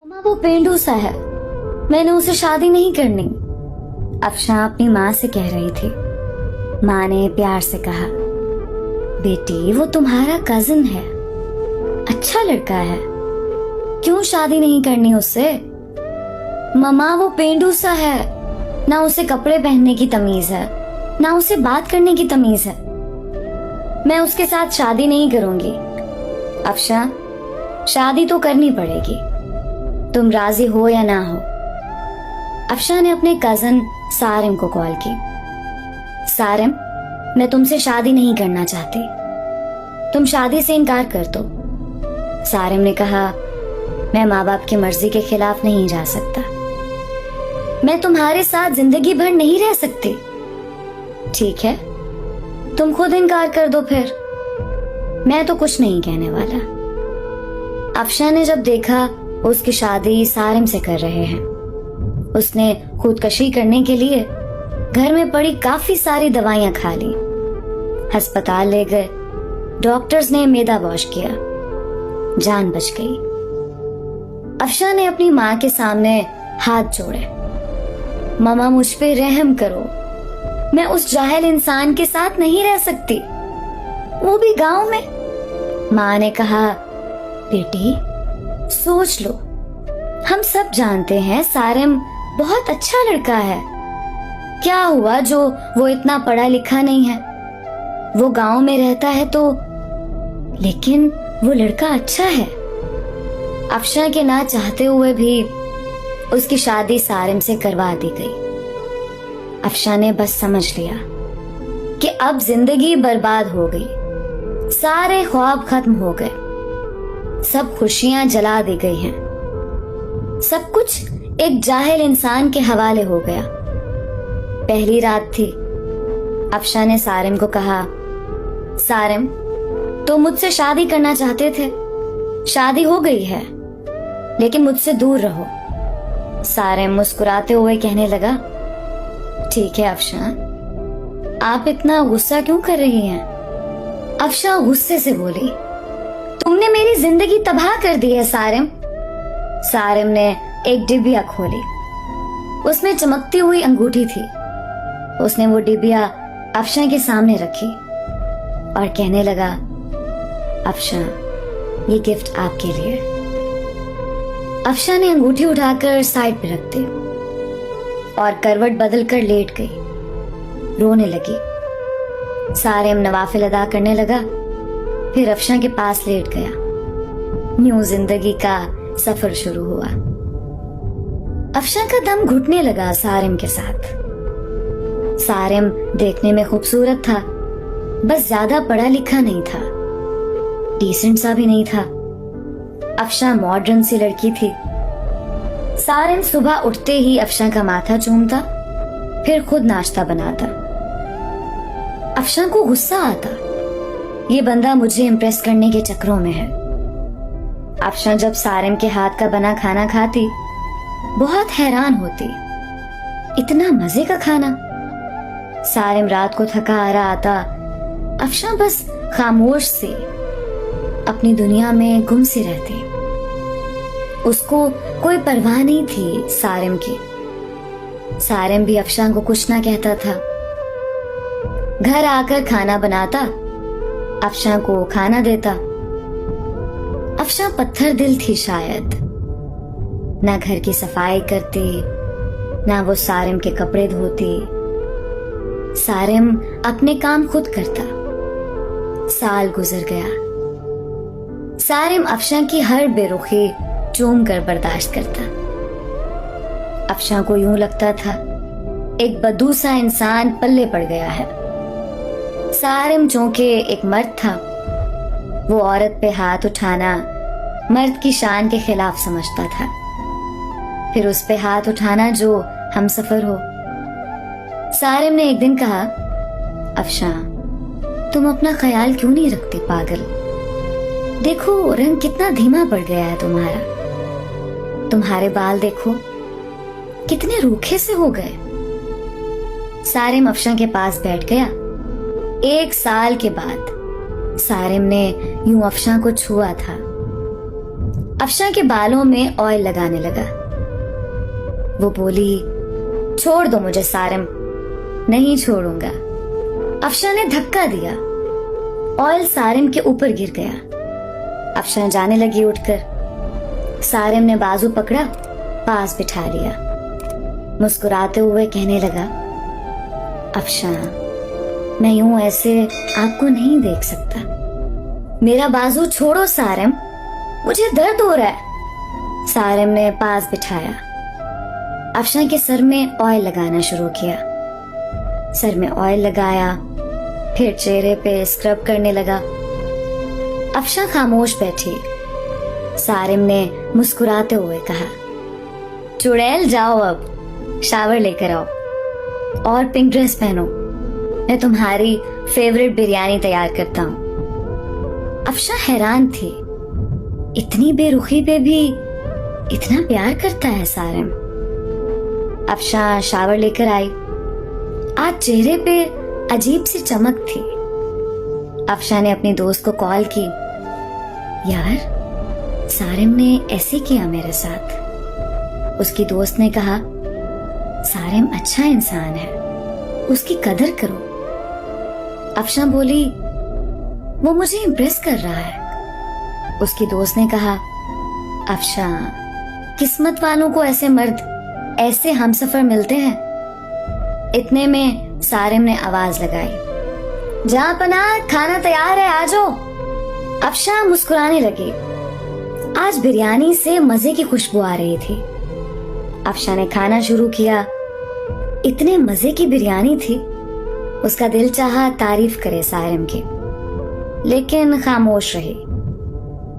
माँ वो पेंडू सा है, मैंने उसे शादी नहीं करनी, अफशा अपनी माँ से कह रही थी। माँ ने प्यार से कहा, बेटी वो तुम्हारा कजिन है, अच्छा लड़का है, क्यों शादी नहीं करनी उससे? मम्मा वो पेंडू सा है, ना उसे कपड़े पहनने की तमीज है, ना उसे बात करने की तमीज है, मैं उसके साथ शादी नहीं करूंगी। अफशा शादी तो करनी पड़ेगी, तुम राजी हो या ना हो। अफशा ने अपने कजन सारिम को कॉल की। सारिम, मैं तुमसे शादी नहीं करना चाहती, तुम शादी से इनकार कर दो। सारिम ने कहा, मैं माँ बाप की मर्जी के खिलाफ नहीं जा सकता, मैं तुम्हारे साथ जिंदगी भर नहीं रह सकती। ठीक है, तुम खुद इनकार कर दो फिर, मैं तो कुछ नहीं कहने वाला। अफशा ने जब देखा उसकी शादी सारिम से कर रहे हैं, उसने खुदकशी करने के लिए घर में पड़ी काफी सारी दवाइयां खा ली, अस्पताल ले गए, डॉक्टर्स ने मैदा वॉश किया, जान बच गई। अफशा ने अपनी माँ के सामने हाथ जोड़े, मम्मा मुझ पे रहम करो, मैं उस जाहिल इंसान के साथ नहीं रह सकती, वो भी गांव में। माँ ने कहा, बेटी सोच लो, हम सब जानते हैं सारिम बहुत अच्छा लड़का है, क्या हुआ जो वो इतना पढ़ा लिखा नहीं है, वो गांव में रहता है तो, लेकिन वो लड़का अच्छा है। अफशा के ना चाहते हुए भी उसकी शादी सारिम से करवा दी गई। अफशा ने बस समझ लिया कि अब जिंदगी बर्बाद हो गई, सारे ख्वाब खत्म हो गए, सब खुशियां जला दी गई हैं, सब कुछ एक जाहिल इंसान के हवाले हो गया। पहली रात थी। अफशा ने सारिम को कहा, सारिम तुम मुझसे शादी करना चाहते थे, शादी हो गई है, लेकिन मुझसे दूर रहो। सारिम मुस्कुराते हुए कहने लगा, ठीक है अफशा, आप इतना गुस्सा क्यों कर रही हैं? अफशा गुस्से से बोली, तुमने मेरी जिंदगी तबाह कर दी है सारिम। सारिम ने एक डिबिया खोली, उसमें चमकती हुई अंगूठी थी। उसने वो डिबिया अफशा के सामने रखी और कहने लगा, अफशा ये गिफ्ट आपके लिए। अफशा ने अंगूठी उठाकर साइड पे रख दी और करवट बदलकर लेट गई, रोने लगी। सारिम नवाफिल अदा करने लगा, फिर अफशा के पास लेट गया। न्यू जिंदगी का सफर शुरू हुआ। अफशा का दम घुटने लगा सारिम के साथ। सारिम देखने में खूबसूरत था, बस ज्यादा पढ़ा लिखा नहीं था, डिसेंट सा भी नहीं था। अफशा मॉडर्न सी लड़की थी। सारिम सुबह उठते ही अफशा का माथा चूमता, फिर खुद नाश्ता बनाता। अफशा को गुस्सा आता, ये बंदा मुझे इम्प्रेस करने के चक्करों में है। अफशा जब सारिम के हाथ का बना खाना खाती, बहुत हैरान होती, इतना मजे का खाना। सारिम रात को थका आ रहा आता, अफशा बस खामोश सी अपनी दुनिया में गुम सी रहती। उसको कोई परवाह नहीं थी सारिम की। सारिम भी अफशा को कुछ ना कहता था। घर आकर खाना बनाता, अफशा को खाना देता। अफशा पत्थर दिल थी शायद, ना घर की सफाई करती, ना वो सारिम के कपड़े धोती। सारिम अपने काम खुद करता। साल गुजर गया। सारिम अफशा की हर बेरुखी चूम कर बर्दाश्त करता। अफशा को यूं लगता था एक बदू सा इंसान पल्ले पड़ गया है। सारिम चूंकि एक मर्द था, वो औरत पे हाथ उठाना मर्द की शान के खिलाफ समझता था, फिर उस पे हाथ उठाना जो हमसफर हो। सारिम ने एक दिन कहा, अफशा तुम अपना ख्याल क्यों नहीं रखती पागल? देखो रंग कितना धीमा पड़ गया है तुम्हारा, तुम्हारे बाल देखो कितने रूखे से हो गए। सारिम अफशा के पास बैठ गया। 1 साल के बाद सारिम ने यूं अफशा को छुआ था। अफशा के बालों में ऑयल लगाने लगा। वो बोली, छोड़ दो मुझे सारिम। नहीं छोड़ूंगा। अफशा ने धक्का दिया। ऑयल सारिम के ऊपर गिर गया। अफशा जाने लगी उठकर। सारिम ने बाजू पकड़ा, पास बिठा लिया। मुस्कुराते हुए कहने लगा, अफशा, मैं यूं ऐसे आपको नहीं देख सकता। मेरा बाजू छोड़ो सारिम, मुझे दर्द हो रहा है। सारिम ने पास बिठाया। अफशा के सर में ऑयल लगाना शुरू किया। सर में ऑयल लगाया, फिर चेहरे पे स्क्रब करने लगा। अफशा खामोश बैठी। सारिम ने मुस्कुराते हुए कहा, चुड़ैल जाओ, अब शावर लेकर आओ और पिंक ड्रेस पहनो। मैं तुम्हारी फेवरेट बिरयानी तैयार करता हूं। अफशा हैरान थी, इतनी बेरुखी पे भी इतना प्यार करता है सारिम। अफशा शावर लेकर आई। आज चेहरे पे अजीब सी चमक थी। अफशा ने अपनी दोस्त को कॉल की, यार सारिम ने ऐसे किया मेरे साथ। उसकी दोस्त ने कहा, सारिम अच्छा इंसान है, उसकी कदर करो। अफशा बोली, वो मुझे इम्प्रेस कर रहा है। उसकी दोस्त ने कहा, अफशा, किस्मत वालों को ऐसे मर्द, ऐसे हमसफर मिलते हैं। इतने में सारिम ने आवाज लगाई, जहां पना खाना तैयार है, आ जाओ। अफशा मुस्कुराने लगी। आज बिरयानी से मजे की खुशबू आ रही थी। अफशा ने खाना शुरू किया। इतने मजे की बिरयानी थी, उसका दिल चाहा तारीफ करे सारिम की, लेकिन खामोश रही।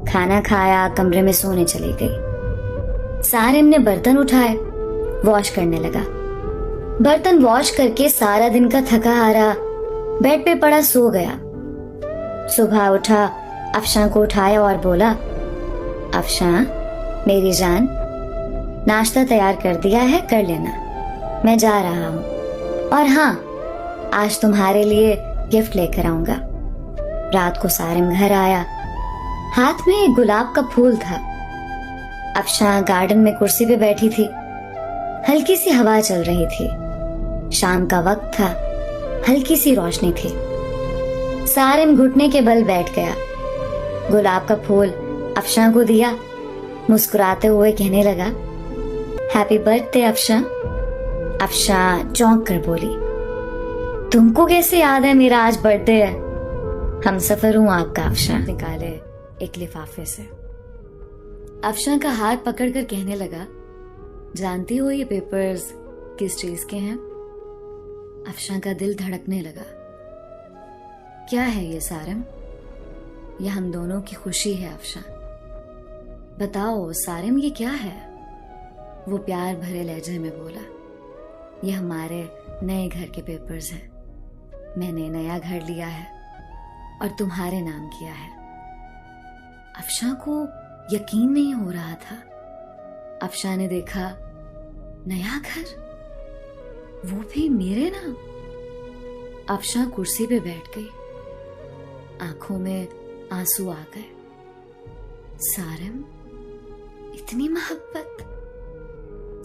खाना खाया, कमरे में सोने चली गई। सारिम ने बर्तन उठाए, वॉश करने लगा। बर्तन वॉश करके सारा दिन का थका हारा बेड पे पड़ा सो गया। सुबह उठा, अफशा को उठाया और बोला, अफशा मेरी जान, नाश्ता तैयार कर दिया है, कर लेना, मैं जा रहा हूँ। और हाँ, आज तुम्हारे लिए गिफ्ट लेकर आऊंगा। रात को सारिम घर आया। हाथ में एक गुलाब का फूल था। अफशा गार्डन में कुर्सी पे बैठी थी। हल्की सी हवा चल रही थी। शाम का वक्त था, हल्की सी रोशनी थी। सारिम घुटने के बल बैठ गया। गुलाब का फूल अफशा को दिया। मुस्कुराते हुए कहने लगा, हैप्पी बर्थडे अफशा। अफशा चौंक कर बोली, तुमको कैसे याद है मेरा आज बर्थडे है? हमसफर हूं आपका। अफशा निकाले एक लिफाफे से। अफशा का हाथ पकड़कर कहने लगा, जानती हो ये पेपर्स किस चीज के हैं? अफशा का दिल धड़कने लगा। क्या है ये सारिम? ये हम दोनों की खुशी है अफशा। बताओ सारिम, ये क्या है? वो प्यार भरे लहजे में बोला, ये हमारे नए घर के पेपर्स हैं। मैंने नया घर लिया है और तुम्हारे नाम किया है। अफशा को यकीन नहीं हो रहा था। अफशा ने देखा, नया घर, वो भी मेरे नाम। अफशा कुर्सी पे बैठ गई। आंखों में आंसू आ गए। सारिम, इतनी मोहब्बत।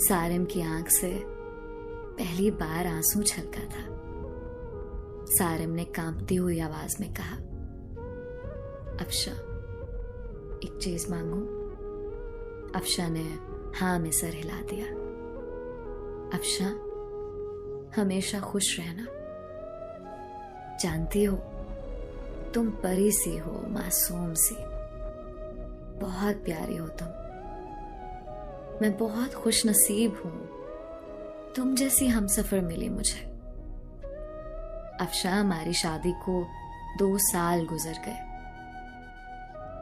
सारिम की आंख से पहली बार आंसू छलका था। सारिम ने कांपती हुई आवाज में कहा, अफशा एक चीज मांगू? अफशा ने हाँ में सर हिला दिया। अफशा, हमेशा खुश रहना। जानती हो, तुम परी सी हो, मासूम सी, बहुत प्यारी हो तुम। मैं बहुत खुश नसीब हूं, तुम जैसी हमसफर मिली मुझे। अफशा, हमारी शादी को 2 साल गुजर गए,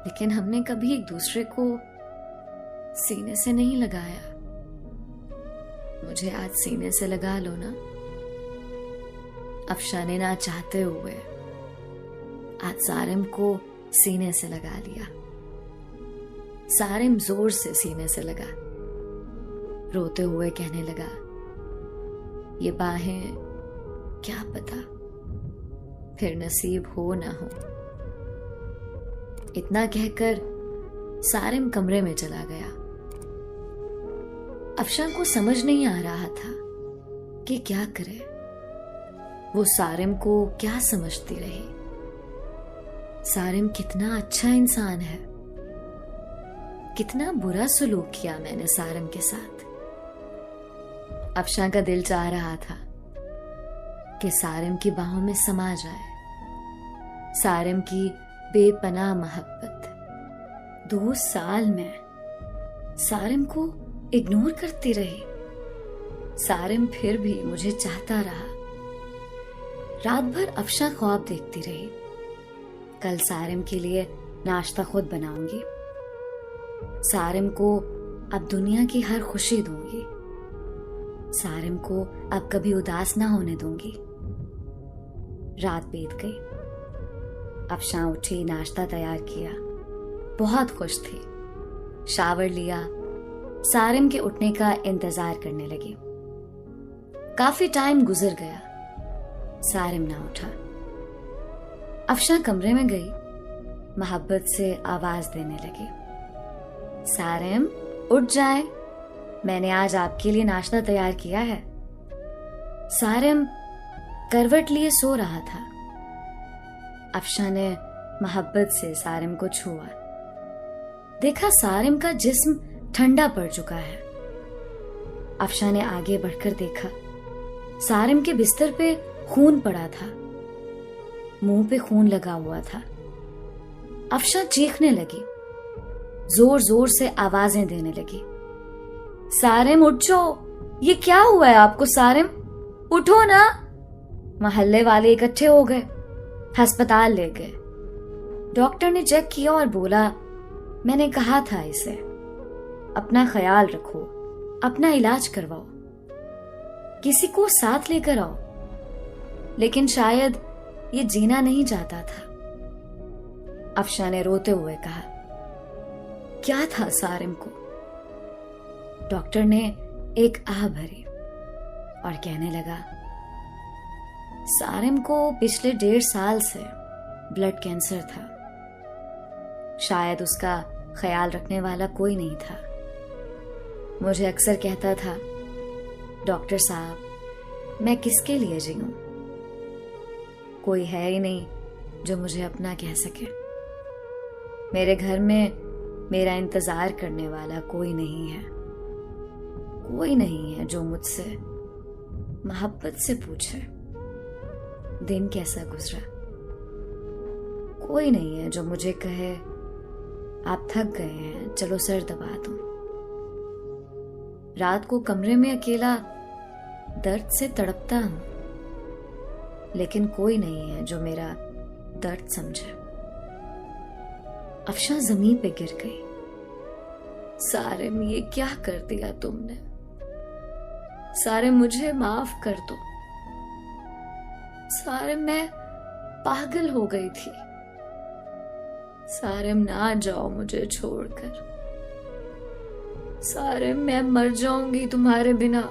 लेकिन हमने कभी एक दूसरे को सीने से नहीं लगाया। मुझे आज सीने से लगा लो ना। अफशा ने ना चाहते हुए आज सारिम को सीने से लगा लिया। सारिम जोर से सीने से लगा। रोते हुए कहने लगा, ये बाहें क्या पता फिर नसीब हो ना हो। इतना कहकर सारिम कमरे में चला गया। अफशा को समझ नहीं आ रहा था कि क्या करे। वो सारिम को क्या समझती रही। सारिम कितना अच्छा इंसान है, कितना बुरा सलूक किया मैंने सारिम के साथ। अफशा का दिल चाह रहा था कि सारिम की बाहों में समा जाए। सारिम की बेपनाह मोहब्बत। 2 साल में सारिम को इग्नोर करती रही। सारिम फिर भी मुझे चाहता रहा। रात भर अफशा ख्वाब देखती रही। कल सारिम के लिए नाश्ता खुद बनाऊंगी। सारिम को अब दुनिया की हर खुशी दूंगी। सारिम को अब कभी उदास ना होने दूंगी। रात बीत गई। अफशा उठी, नाश्ता तैयार किया। बहुत खुश थी। शावर लिया, सारिम के उठने का इंतजार करने लगी। काफी टाइम गुजर गया, सारिम ना उठा। अफशा कमरे में गई, मोहब्बत से आवाज देने लगी, सारिम उठ जाए, मैंने आज आपके लिए नाश्ता तैयार किया है। सारिम करवट लिए सो रहा था। अफशा ने मोहब्बत से सारिम को छुआ। देखा सारिम का जिस्म ठंडा पड़ चुका है। अफशा ने आगे बढ़कर देखा, सारिम के बिस्तर पे खून पड़ा था, मुंह पे खून लगा हुआ था। अफशा चीखने लगी, जोर जोर से आवाजें देने लगी, सारिम उठ जाओ, ये क्या हुआ है आपको सारिम, उठो ना। मोहल्ले वाले इकट्ठे हो गए, अस्पताल ले गए। डॉक्टर ने चेक किया और बोला, मैंने कहा था इसे अपना ख्याल रखो, अपना इलाज करवाओ, किसी को साथ लेकर आओ। लेकिन शायद ये जीना नहीं चाहता था। अफशा ने रोते हुए कहा, क्या था सारिम को? डॉक्टर ने एक आह भरी और कहने लगा, सारिम को पिछले 1.5 साल से ब्लड कैंसर था। शायद उसका ख्याल रखने वाला कोई नहीं था। मुझे अक्सर कहता था, डॉक्टर साहब मैं किसके लिए जीऊं? कोई है ही नहीं जो मुझे अपना कह सके। मेरे घर में मेरा इंतजार करने वाला कोई नहीं है। कोई नहीं है जो मुझसे मोहब्बत से पूछे दिन कैसा गुजरा। कोई नहीं है जो मुझे कहे आप थक गए हैं, चलो सर दबा दो। रात को कमरे में अकेला दर्द से तड़पता हूं, लेकिन कोई नहीं है जो मेरा दर्द समझे। अफशा जमीन पे गिर गई। सारिम ये क्या कर दिया तुमने? सारिम मुझे माफ कर दो। सारिम मैं पागल हो गई थी। सारिम ना जाओ मुझे छोड़कर। सारिम मैं मर जाऊंगी तुम्हारे बिना।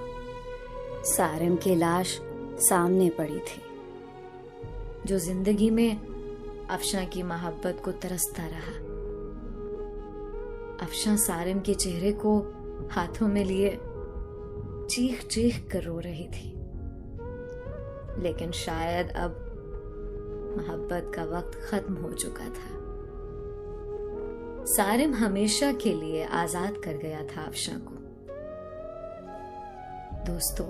सारिम की लाश सामने पड़ी थी, जो जिंदगी में अफशा की मोहब्बत को तरसता रहा। अफशा सारिम के चेहरे को हाथों में लिए चीख चीख कर रो रही थी। लेकिन शायद अब मोहब्बत का वक्त खत्म हो चुका था। सारिम हमेशा के लिए आजाद कर गया था अफशा को। दोस्तों,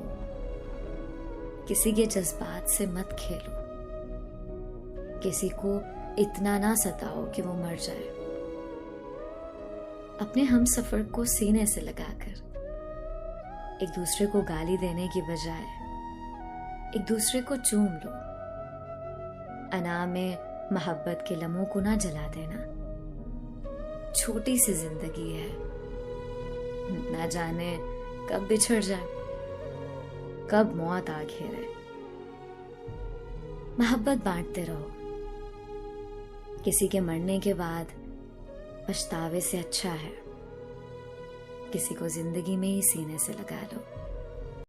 किसी के जज्बात से मत खेलो। किसी को इतना ना सताओ कि वो मर जाए। अपने हम सफर को सीने से लगाकर एक दूसरे को गाली देने की बजाय एक दूसरे को चूम लो। अना में मोहब्बत के लम्हों को ना जला देना। छोटी सी जिंदगी है, ना जाने कब बिछड़ जाए, कब मौत आ घेरे। मोहब्बत बांटते रहो। किसी के मरने के बाद पछतावे से अच्छा है किसी को जिंदगी में ही सीने से लगा लो।